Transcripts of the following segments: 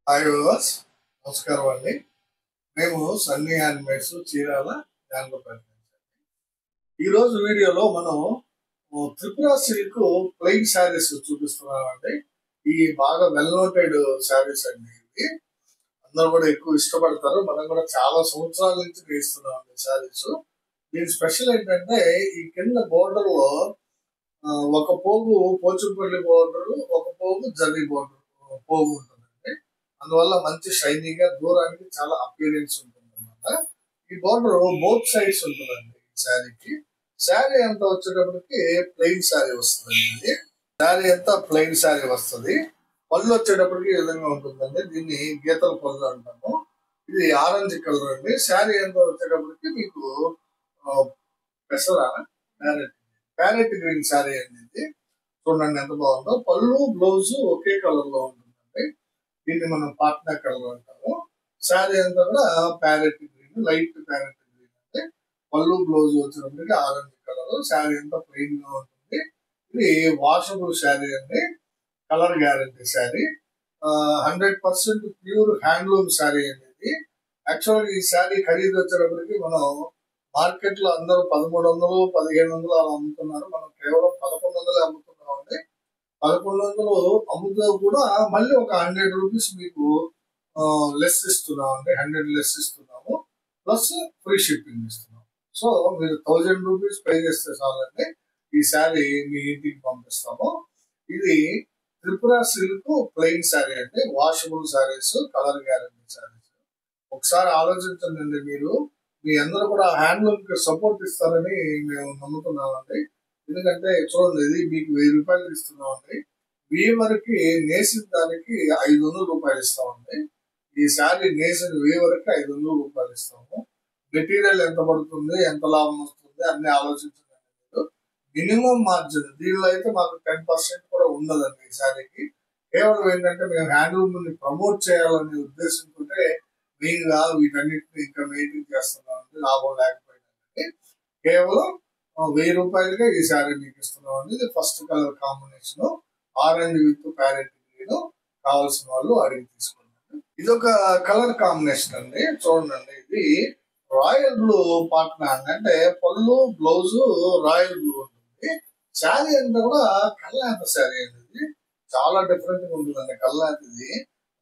Hi viewers, నమస్కారం అండి. మేము సన్నీ హ్యాండ్మేడ్స్ చీరాల జ్ఞానంలో ప్రయత్నించాం. ఈరోజు వీడియోలో మనం త్రిపుర సిల్క్ ప్లెయిన్ శారీస్ చూపిస్తున్నామండి. ఈ బాగా వెల్ నోటెడ్ శారీస్ అండి. ఇవి అందరూ కూడా ఎక్కువ ఇష్టపడతారు. మనం కూడా చాలా సంవత్సరాల నుంచి వేస్తున్నామండి శారీస్. దీని స్పెషల్ ఏంటంటే ఈ కింద బోర్డర్ లో ఒక పోగు పోచుపల్లి బోర్డర్, ఒక పోగు జరీ బోర్డర్ పోగు ఉంటుందండి. అందువల్ల మంచి షైనీగా దూరానికి చాలా అపియరెన్స్ ఉంటుంది అనమాట. ఈ బోర్డర్ బోత్ సైడ్స్ ఉంటుందండి ఈ శారీకి. శారీ అంతా వచ్చేటప్పటికి ప్లెయిన్ శారీ వస్తుందండి. శారీ అంతా ప్లెయిన్ శారీ వస్తుంది. పళ్ళు వచ్చేటప్పటికి ఈ విధంగా ఉంటుందండి. దీన్ని గీతల పళ్ళు అంటాము. ఇది ఆరెంజ్ కలర్ అండి. శారీ అంతా వచ్చేటప్పటికి మీకు పెసర ప్యారెట్ గ్రీన్ శారీ అండి. ఇది చూడండి ఎంత బాగుందో. పళ్ళు బ్లౌజ్ ఒకే కలర్ లో ఉంటుందండి. దీన్ని మనం పాట్నా కలర్ అంటాము. శారీ అంతా కూడా parrot green, light parrot green అంటే పళ్ళు బ్లౌజ్ వచ్చినప్పటికీ ఆరెంజ్ కలర్. శారీ అంతా ప్లెయిన్ గా ఉంటుంది. ఇది వాషబుల్ శారీ అండి. Colour guarantee sari. 100% pure handloom sari అండి ఇది. యాక్చువల్గా ఈ శారీ ఖరీదు వచ్చేటప్పటికి మనం మార్కెట్ లో అందరూ 1300, 1500 అలా అమ్ముతున్నారు. మనం కేవలం 1100 అమ్ముతున్నాం అండి. 1100 అమ్ముతూ కూడా మళ్ళీ ఒక 100 రూపీస్ మీకు లెస్ ఇస్తున్నాం అండి. 100 లెస్ ఇస్తున్నాము, ప్లస్ ఫ్రీ షిప్పింగ్ ఇస్తున్నాం. సో మీరు 1000 రూపీస్ పే చేస్తే చాలండి, ఈ శారీ మీ ఇంటికి పంపిస్తాము. ఇది త్రిపుర సిల్క్ ప్లెయిన్ శారీ అండి. Washable saris, colour guarantee saris. ఒకసారి ఆలోచించండి. మీరు మీ అందరూ కూడా హ్యాండ్లూమ్ కి సపోర్ట్ ఇస్తారని మేము నమ్ముతున్నామండి. ఎందుకంటే చూడండి, ఇది మీకు 1000 రూపాయలు ఇస్తున్నామండి. వీవర్కి నేసిన దానికి 500 రూపాయలు ఇస్తామండి. ఈ శారీ నేసిన వీవర్కి 500 రూపాయలు ఇస్తాము. మెటీరియల్ ఎంత పడుతుంది, ఎంత లాభం వస్తుంది అన్ని ఆలోచించండి. మినిమం మార్జిన్ దీనిలో అయితే మాకు 10% కూడా ఉండదండి ఈ శారీకి. కేవలం ఏంటంటే మేము హ్యాండ్లూమ్ ని ప్రమోట్ చేయాలనే ఉద్దేశంతో మెయిన్ గా వీటన్నిటిని ఇంకా మెయింటైన్ చేస్తున్నామండి. లాభం లేకపోయిందండి. కేవలం 1000 రూపాయలుగా ఈ శారీ మీకు ఇస్తున్నామండి. ఇది first colour combination orange with parrot green. కావాల్సిన వాళ్ళు అడిగి తీసుకోండి. ఇది ఒక కలర్ కాంబినేషన్ అండి. చూడండి, ఇది రాయల్ బ్లూ పాట్నా అండి. అంటే పళ్ళు బ్లౌజ్ రాయల్ బ్లూ ఉంటుంది. శారీ అంతా కూడా కల్లాంత శారీ అండి. ఇది చాలా డిఫరెంట్ గా ఉంటుందండి. కల్లాంతిది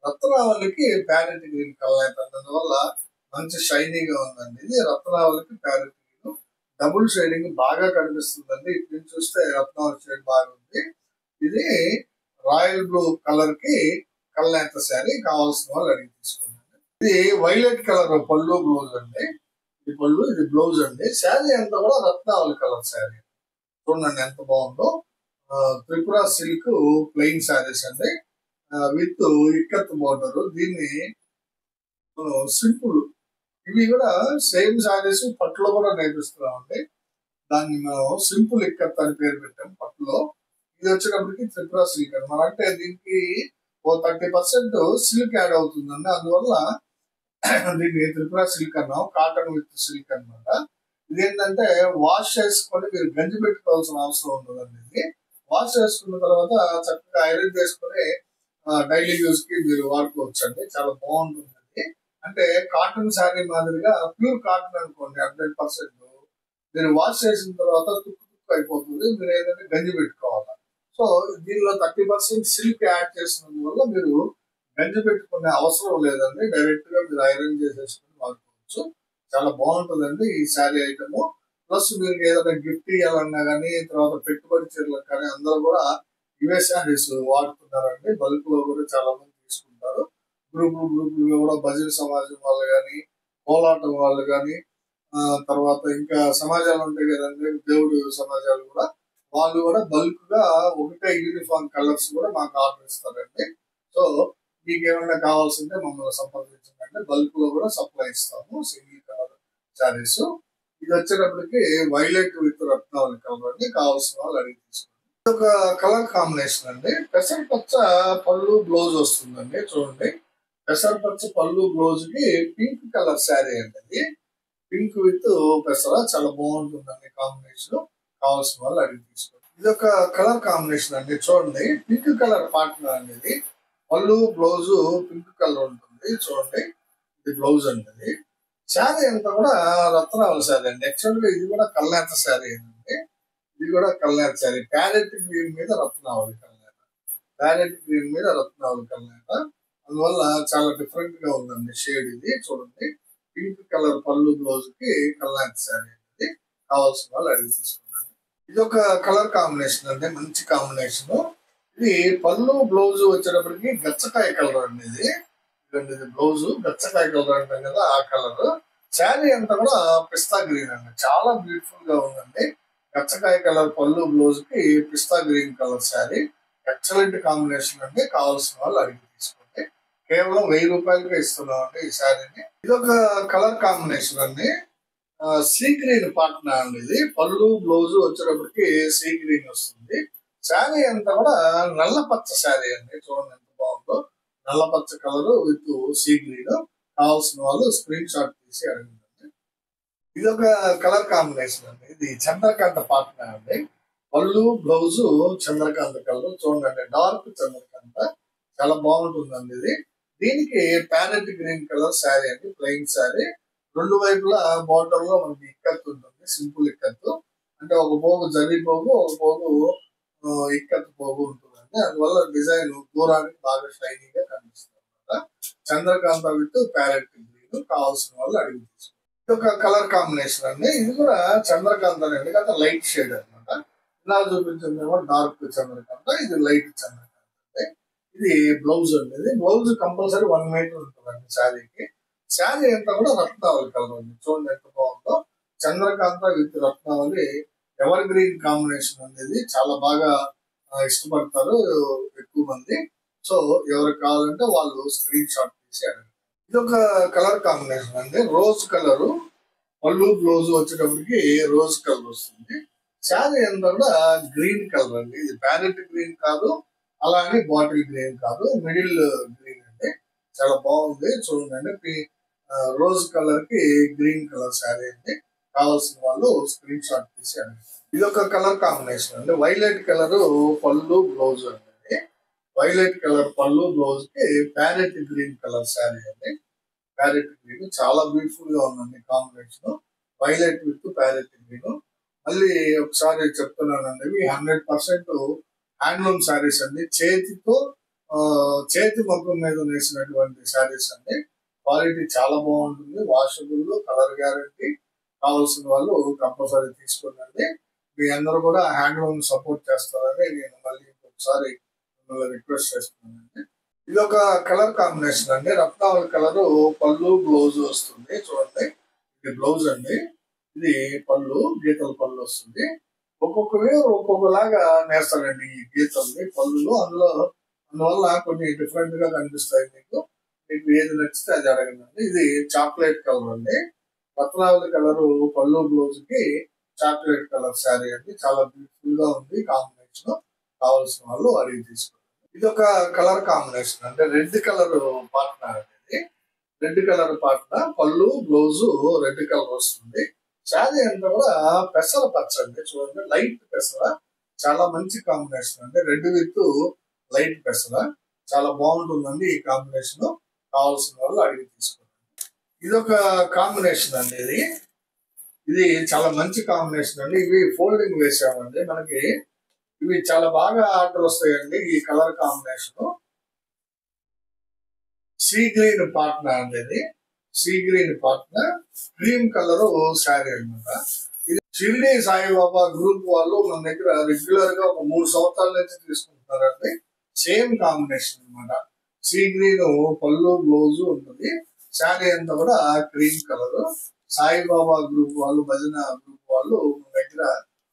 రత్నావళికి ప్యారెట్ గ్రీన్ కల్లాంత అందువల్ల మంచి షైనీగా ఉందండి. ఇది రత్నావళికి ప్యారెట్ గ్రీన్ డబుల్ షేడింగ్ బాగా కనిపిస్తుందండి. ఇప్పుడు చూస్తే రత్నావళి షేడ్ బాగుంది. ఇది రాయల్ బ్లూ కలర్ కి కల్లాంత శారీ. కావాల్సిన వాళ్ళు అడిగి తీసుకోండి. ఇది వైలెట్ కలర్ పళ్ళు బ్లౌజ్ అండి. ఇది పళ్ళు, ఇది బ్లౌజ్ అండి. శారీ అంతా కూడా రత్నావళి కలర్ శారీ. చూడండి ఎంత బాగుందో. త్రిపుర సిల్క్ ప్లెయిన్ శారీస్ అండి, విత్ ఇక్కత్ బోర్డర్. దీన్ని సింపుల్, ఇవి కూడా సేమ్ శారీస్ పట్టులో కూడా నేర్పిస్తున్నామండి. దాన్ని మనం సింపుల్ ఇక్కత్ అని పేరు పెట్టాం పట్టులో. ఇది వచ్చేటప్పటికి త్రిపుర సిల్క్ అనమాట. అంటే దీనికి 30% సిల్క్ యాడ్ అవుతుందండి. అందువల్ల దీన్ని త్రిపుర సిల్క్ అన్నాం. కాటన్ విత్ సిల్క్ అనమాట. ఇదేంటంటే వాష్ చేసుకొని మీరు గంజి పెట్టుకోవాల్సిన అవసరం ఉండదండి. ఇది వాష్ చేసుకున్న తర్వాత చక్కగా ఐరన్ చేసుకొని డైలీ యూజ్ కి మీరు వాడుకోవచ్చు అండి. చాలా బాగుంటుంది. అంటే కాటన్ శారీ మాదిరిగా ప్యూర్ కాటన్ అనుకోండి. 100% మీరు వాష్ చేసిన తర్వాత తుక్కు తుక్కు అయిపోతుంది. మీరు ఏంటంటే గంజి పెట్టుకోవాలి. సో దీనిలో 30% సిల్క్ యాడ్ చేసినందువల్ల మీరు గంజి పెట్టుకునే అవసరం లేదండి. డైరెక్ట్ గా మీరు ఐరన్ చేసేసుకుని వాడుకోవచ్చు. చాలా బాగుంటుందండి ఈ శారీ ఐటమ్. ప్లస్ మీరు ఏదైనా గిఫ్ట్ ఇవ్వాలన్నా కానీ, తర్వాత పెట్టుబడి చీరలకు కానీ అందరూ కూడా ఇవే శారీస్ వాడుతున్నారండి. బల్క్ లో కూడా చాలా మంది తీసుకుంటారు. గ్రూపులుగా కూడా భజన సమాజం వాళ్ళు కానీ, కోలాటం వాళ్ళు కానీ, తర్వాత ఇంకా సమాజాలు ఉంటాయి కదండి, దేవుడు సమాజాలు కూడా, వాళ్ళు కూడా బల్క్ గా ఒకటే యూనిఫామ్ కలర్స్ కూడా మాకు ఆర్డర్ ఇస్తారండి. సో మీకు ఏమైనా కావాల్సింటే మమ్మల్ని సంప్రదించండి. బల్క్ లో కూడా సప్లై ఇస్తాము సింగిల్ కలర్ శారీస్. ఇది వచ్చేటప్పటికి వైలెట్ విత్ రత్నావళి కలర్ అండి. కావాల్సిన వాళ్ళు అడిగి తీసుకోండి. ఇది ఒక కలర్ కాంబినేషన్ అండి. పెసర పచ్చ పళ్ళు బ్లౌజ్ వస్తుందండి. చూడండి, పెసర పచ్చ పళ్ళు బ్లౌజ్ కి పింక్ కలర్ శారీ అండి. అది పింక్ విత్ పెసర చాలా బాగుంటుందండి కాంబినేషన్. కావాల్సిన వాళ్ళు అడిగి తీసుకోండి. ఇది ఒక కలర్ కాంబినేషన్ అండి. చూడండి, పింక్ కలర్ పార్ట్నర్ అనేది పళ్ళు బ్లౌజ్ పింక్ కలర్ ఉంటుంది చూడండి. ఇది బ్లౌజ్ అండి. శారీ అంతా కూడా రత్నావళి శారీ అండి. యాక్చువల్ గా ఇది కూడా కల్నేత శారీ అండి. ఇది కూడా కల్నేత శారీ. ప్యారెట్ గ్రీన్ మీద రత్నావళి కల్నేత. ప్యారెట్ గ్రీన్ మీద రత్నావళి కల్నేత. అందువల్ల చాలా డిఫరెంట్ గా ఉందండి షేడ్. ఇది చూడండి. పింక్ కలర్ పళ్ళు బ్లౌజ్ కి కల్నేత శారీ అనేది కావాల్సిన వాళ్ళు అడిగి తీసుకున్నాను. ఇది ఒక కలర్ కాంబినేషన్ అండి. మంచి కాంబినేషన్. ఇది పళ్ళు బ్లౌజ్ వచ్చేటప్పటికి గచ్చకాయ కలర్ అండి. ఇది బ్లౌజ్ గచ్చకాయ కలర్ అంటాం కదా, ఆ కలర్. శారీ అంతా కూడా పిస్తా గ్రీన్ అండి. చాలా బ్యూటిఫుల్ గా ఉందండి. గచ్చకాయ కలర్ పళ్ళు బ్లౌజ్ కి పిస్తా green colour saree. Excellent combination అండి. కావాల్సిన వాళ్ళు అడిగి తీసుకోండి. కేవలం 1000 రూపాయలకే ఇస్తున్నాం అండి ఈ శారీని. ఇది ఒక కలర్ కాంబినేషన్ అండి. సీ గ్రీన్ పాట్నా అండి. ఇది పళ్ళు బ్లౌజ్ వచ్చేటప్పటికి సీ గ్రీన్ వస్తుంది. శారీ అంతా కూడా నల్ల పచ్చ శారీ అండి. చూడండి ఎంత బాగుందో. నల్ల పచ్చ కలర్ విత్ సీ గ్రీన్. కావాల్సిన వాళ్ళు స్క్రీన్ షాట్ తీసి అడగండి. ఇది ఒక కలర్ కాంబినేషన్ అండి. ఇది చంద్రకాంత పాట్నా అండి. పళ్ళు బ్లౌజ్ చంద్రకాంత కలర్ చూడండి. డార్క్ చంద్రకాంత చాలా బాగుంటుందండి ఇది. దీనికి ప్యారెట్ గ్రీన్ కలర్ శారీ అండి. ప్లెయిన్ శారీ. రెండు వైపులా బార్డర్ లో మనకి ఇక్కత్ ఉంటుంది. సింపుల్ ఇక్కత్ అంటే ఒక పోగు జరీ పోగు, ఒక పోగు ఇక్కత్ పోగు ఉంటుందండి. అందువల్ల డిజైన్ దూరానికి బాగా షైనింగ్ గా కనిపిస్తుంది అనమాట. Chandrakanta with parrot green. కావాల్సిన వాళ్ళు అడిగి తీసుకోండి. ఇది ఒక కలర్ కాంబినేషన్ అండి. ఇది కూడా చంద్రకాంత అండి. కదా లైట్ షేడ్ అనమాట. ఇలా చూపించిందేమో డార్క్ చంద్రకాంత. ఇది లైట్ చంద్రకాంత అండి. ఇది బ్లౌజ్ అండి. ఇది బ్లౌజ్ కంపల్సరీ 1 మీటర్ ఉంటుందండి శారీకి. శారీ అంతా కూడా రత్నావళి కలర్ అండి. చూడండి ఎంత బాగుందో. Chandrakanta with Ratnavali evergreen combination అనేది చాలా బాగా ఇష్టపడతారు ఎక్కువ మంది. సో ఎవరికి కావాలంటే వాళ్ళు స్క్రీన్ షాట్ తీసి అడగండి. ఇది ఒక కలర్ కాంబినేషన్ అండి. రోజ్ కలర్ పళ్ళు బ్లౌజ్ వచ్చేటప్పటికి రోజ్ కలర్ వస్తుంది. శారీ అంతా కూడా గ్రీన్ కలర్ అండి. ఇది ప్యారెట్ గ్రీన్ కాదు, అలాగే బాటిల్ గ్రీన్ కాదు, మిడిల్ గ్రీన్ అండి. చాలా బాగుంది చూడండి. రోజ్ కలర్ కి గ్రీన్ కలర్ శారీ అండి. కావాల్సిన వాళ్ళు స్క్రీన్ షాట్ తీసి అడగండి. ఇది ఒక కలర్ కాంబినేషన్ అండి. వైలెట్ కలర్ పళ్ళు బ్లౌజ్ అండి. వైలెట్ కలర్ పళ్ళు బ్లౌజ్ కి ప్యారెట్ గ్రీన్ కలర్ శారీ అండి. ప్యారెట్ గ్రీన్ చాలా బ్యూటిఫుల్ గా ఉందండి combination. Violet with parrot green. మళ్ళీ ఒకసారి చెప్తున్నానండి, 100% హ్యాండ్లూమ్ శారీస్ అండి. చేతి మగ్గం మీద వేసినటువంటి శారీస్ అండి. క్వాలిటీ చాలా బాగుంటుంది. Washable, colour guarantee. కావాల్సిన వాళ్ళు కంపల్సరీ తీసుకోండి. మీ అందరూ కూడా హ్యాండ్లూమ్ సపోర్ట్ చేస్తారని నేను మళ్ళీ ఇంకొకసారి మిమ్మల్ని రిక్వెస్ట్ చేస్తున్నానండి. ఇది ఒక కలర్ కాంబినేషన్ అండి. రత్నావళి కలర్ పళ్ళు బ్లౌజ్ వస్తుంది. చూడండి ఇది బ్లౌజ్ అండి. ఇది పళ్ళు గీతల పళ్ళు వస్తుంది. ఒక్కొక్కవి ఒక్కొక్కలాగా నేస్తారండి ఈ గీతల్ని పళ్ళులు. అందువల్ల కొన్ని డిఫరెంట్ గా కనిపిస్తాయి మీకు. మీకు ఏది నచ్చితే అది అడగండి. ఇది చాక్లెట్ కలర్ అండి. రత్నావళి కలర్ పళ్ళు బ్లౌజ్ కి చాక్లెట్ కలర్ శారీ అండి. చాలా బ్యూటిఫుల్ గా ఉంది కాంబినేషన్. కావాల్సిన వాళ్ళు అడిగి తీసుకోండి. ఇది ఒక కలర్ కాంబినేషన్ అంటే రెడ్ కలర్ పాట్నా అనేది. రెడ్ కలర్ పాట్నా పళ్ళు బ్లౌజ్ రెడ్ కలర్ వస్తుంది. శారీ అంతా కూడా పెసర పచ్చ అండి. చూడండి లైట్ పెసర. చాలా మంచి కాంబినేషన్ అండి. రెడ్ విత్ లైట్ పెసర చాలా బాగుంటుందండి ఈ కాంబినేషన్. కావాల్సిన వాళ్ళు అడిగి తీసుకోండి. ఇది ఒక కాంబినేషన్ అండి. ఇది చాలా మంచి కాంబినేషన్ అండి. ఇవి ఫోల్డింగ్ వేసామండి. మనకి ఇవి చాలా బాగా ఆర్డర్ వస్తాయండి. ఈ colour combination sea green Patna అండి. Sea green Patna cream colour saree అనమాట. ఇది షిరిడి సాయిబాబా గ్రూప్ వాళ్ళు మన దగ్గర రెగ్యులర్ గా ఒక 3 సంవత్సరాల నుంచి తీసుకుంటున్నారండి. సేమ్ కాంబినేషన్ అనమాట. సీ గ్రీన్ పళ్ళు బ్లౌజ్ ఉంటుంది. శారీ అంతా కూడా క్రీమ్ కలర్. సాయిబాబా గ్రూప్ వాళ్ళు, భజన గ్రూప్ వాళ్ళు మన దగ్గర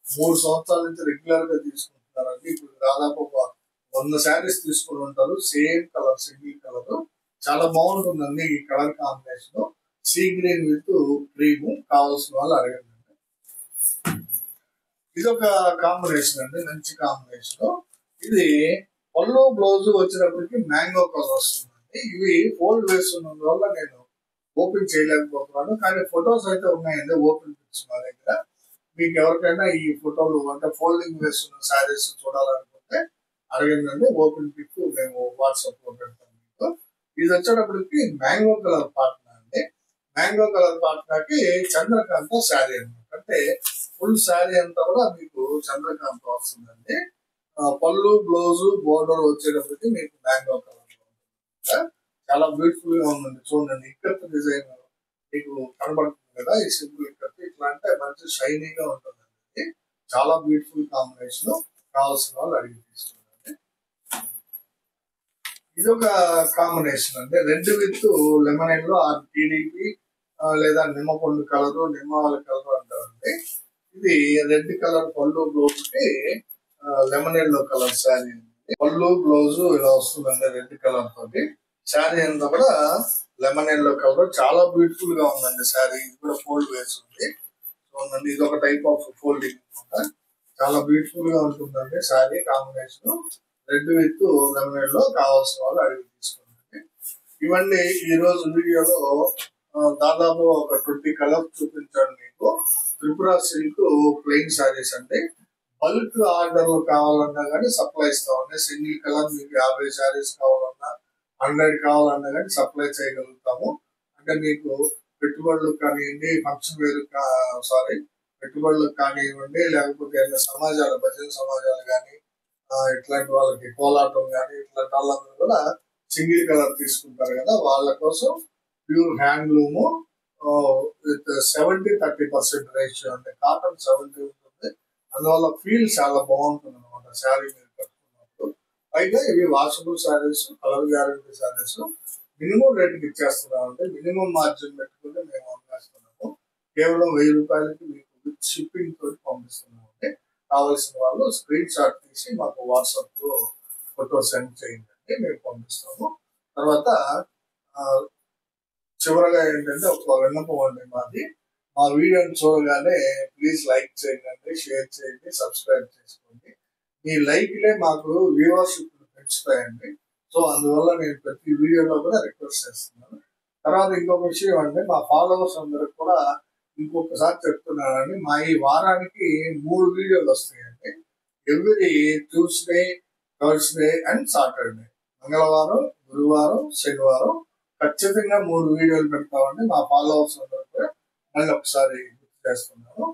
3 సంవత్సరాల నుంచి రెగ్యులర్ గా తీసుకుంటున్నారండి. ఇప్పుడు దాదాపు ఒక 100 శారీస్ తీసుకుని ఉంటారు. Same colour, single colour. చాలా బాగుంటుందండి ఈ colour combination. Sea green with cream. కావాల్సిన వాళ్ళు అడగండి. ఇది ఒక కాంబినేషన్ అండి. మంచి కాంబినేషన్. ఇది పళ్ళు బ్లౌజ్ వచ్చినప్పటికి మ్యాంగో కలర్ వస్తుందండి. ఇవి ఫోల్డ్ వేస్తున్నందు వల్ల నేను ఓపెన్ చేయలేకపోతున్నాను. కానీ ఫొటోస్ అయితే ఉన్నాయండి. ఓపెన్ పిక్స్ మా దగ్గర. మీకు ఎవరికైనా ఈ ఫోటోలు అంటే ఫోల్డింగ్ వేస్తున్న శారీస్ చూడాలనుకుంటే అడగండి, ఓపెన్ పిక్ మేము వాట్సాప్ లో పెడతాం మీకు. ఇది వచ్చేటప్పటికి మ్యాంగో కలర్ పాట్నా అండి. మ్యాంగో కలర్ పాట్నాకి చంద్రకాంత శారీ అనమాట. అంటే ఫుల్ శారీ అంతా కూడా మీకు చంద్రకాంత వస్తుందండి. పళ్ళు బ్లౌజ్ బోర్డర్ వచ్చేటప్పటికి మీకు మ్యాంగో కలర్ చాలా బ్యూటిఫుల్ గా ఉందండి. చూడండి, ఇక్కత్ డిజైన్ మీకు కనబడుతుంది కదా, ఈ సింపుల్ ఇక్కత్ ఇట్లా అంటే మంచి షైనీగా ఉంటుందండి. చాలా బ్యూటిఫుల్ కాంబినేషన్. కావాల్సిన వాళ్ళు అడిగి తీసుకుంటారు. ఇది ఒక కాంబినేషన్ అండి, red with lemon yellow or TDP లేదా నిమ్మపండు కలర్, నిమ్మవాల కలర్ అంటారండి. ఇది రెడ్ కలర్ పళ్ళు బ్లౌజ్ కి లెమన్ ఎల్లో కలర్ శారీ. పళ్ళు బ్లౌజ్ ఇలా వస్తుందండి రెడ్ కలర్ తోటి. శారీ అంతా కూడా లెమన్ ఎల్లో కలర్, చాలా బ్యూటిఫుల్ గా ఉందండి శారీ. ఇది కూడా ఫోల్డ్ వేస్తుంది చూడండి. ఇది ఒక టైప్ ఆఫ్ ఫోల్డింగ్ అనమాట. చాలా బ్యూటిఫుల్ గా ఉంటుందండి sari combination. Red with lemon yellow కావాల్సిన వాళ్ళు అడిగి తీసుకోండి. ఇవన్నీ ఈ రోజు వీడియోలో దాదాపు ఒక 20 కలర్స్ చూపించాను మీకు. త్రిపుర సిల్క్ ప్లెయిన్ శారీస్ అండి. బల్క్ ఆర్డర్లు కావాలన్నా కానీ సప్లై ఇస్తామండి. సింగిల్ కలర్ మీకు 50 శారీస్ కావాలన్నా 100 కావాలన్నా కానీ సప్లై చేయగలుగుతాము. అంటే మీకు పెట్టుబడులకు కానివ్వండి, ఫంక్షన్ వేరు పెట్టుబడులకు కానివ్వండి, లేకపోతే సమాజాలు, భజన సమాజాలు కానీ ఇట్లాంటి వాళ్ళకి కోలాటం కానీ ఇట్లాంటి వాళ్ళందరూ కూడా సింగిల్ కలర్ తీసుకుంటారు కదా, వాళ్ళ కోసం ప్యూర్ హ్యాండ్లూమ్ విత్ 70-30% రేషియో అంటే కాటన్ 70 ఉంటుంది. అందువల్ల ఫీల్ చాలా బాగుంటుంది అనమాట శారీ మీరు కట్టుకున్నప్పుడు. పైగా ఇవి washable saris, colour guarantee saris. Minimum రేట్కి ఇచ్చేస్తున్నాం అంటే మినిమం మార్జిన్ పెట్టుకుంటే మేము అమ్మేస్తున్నాము. కేవలం 1000 రూపాయలకి మీకు విత్ షిప్పింగ్ తోటి పంపిస్తున్నాము. అంటే కావాల్సిన వాళ్ళు స్క్రీన్ షాట్ తీసి మాకు వాట్సాప్ లో ఫోటో సెండ్ చేయండి, మేము పంపిస్తాము. తర్వాత చివరగా ఏంటంటే ఒక విన్నపం అండి మాది. మా వీడియోని చూడగానే ప్లీజ్ లైక్ చేయండి, షేర్ చేయండి, సబ్స్క్రైబ్ చేసుకోండి. మీ లైక్లే మాకు వ్యూవర్షిప్ పెంచుతాయండి. సో అందువల్ల నేను ప్రతి వీడియోలో కూడా రిక్వెస్ట్ చేస్తున్నాను. తర్వాత ఇంకొక విషయం అంటే మా ఫాలోవర్స్ అందరికి కూడా ఇంకొకసారి చెప్తున్నానండి, మా ఈ వారానికి 3 వీడియోలు వస్తాయండి. Every Tuesday, Thursday and Saturday. మంగళవారం, గురువారం, శనివారం ఖచ్చితంగా 3 వీడియోలు పెడతామండి. మా ఫాలోవర్స్ అందరూ కూడా మళ్ళీ ఒకసారి గుర్తు చేస్తున్నాను.